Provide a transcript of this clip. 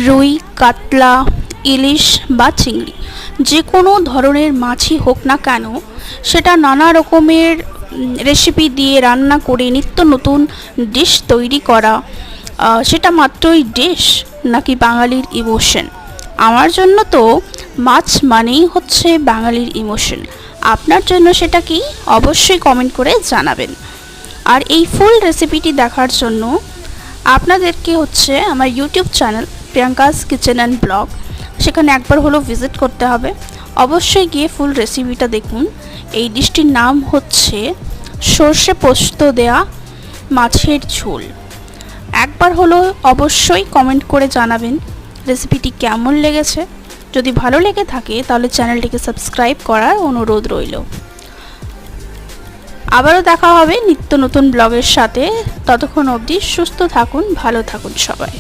রুই, কাতলা, ইলিশ বা চিংড়ি, যে কোনো ধরনের মাছই হোক না কেন, সেটা নানা রকমের রেসিপি দিয়ে রান্না করে নিত্য নতুন ডিশ তৈরি করা, সেটা মাত্রই ডিশ নাকি বাঙালির ইমোশন? আমার জন্য তো মাছ মানেই হচ্ছে বাঙালির ইমোশন। আপনার জন্য সেটা কি? অবশ্যই কমেন্ট করে জানাবেন। আর এই ফুল রেসিপিটি দেখার জন্য আপনাদেরকে হচ্ছে আমার YouTube channel Priyanka's kitchen and blog, সেখানে একবার হলো ভিজিট করতে হবে। অবশ্যই গিয়ে ফুল রেসিপিটা দেখুন। এই ডিশটির নাম হচ্ছে সর্ষে পোস্ত দেয়া মাছের ঝোল। একবার হলো অবশ্যই কমেন্ট করে জানাবেন রেসিপিটি কেমন লেগেছে। যদি ভালো লেগে থাকে তাহলে চ্যানেলটিকে সাবস্ক্রাইব করার অনুরোধ রইল। আবারও দেখা হবে নিত্য নতুন ব্লগের সাথে। ততক্ষণ অবধি সুস্থ থাকুন, ভালো থাকুন সবাই।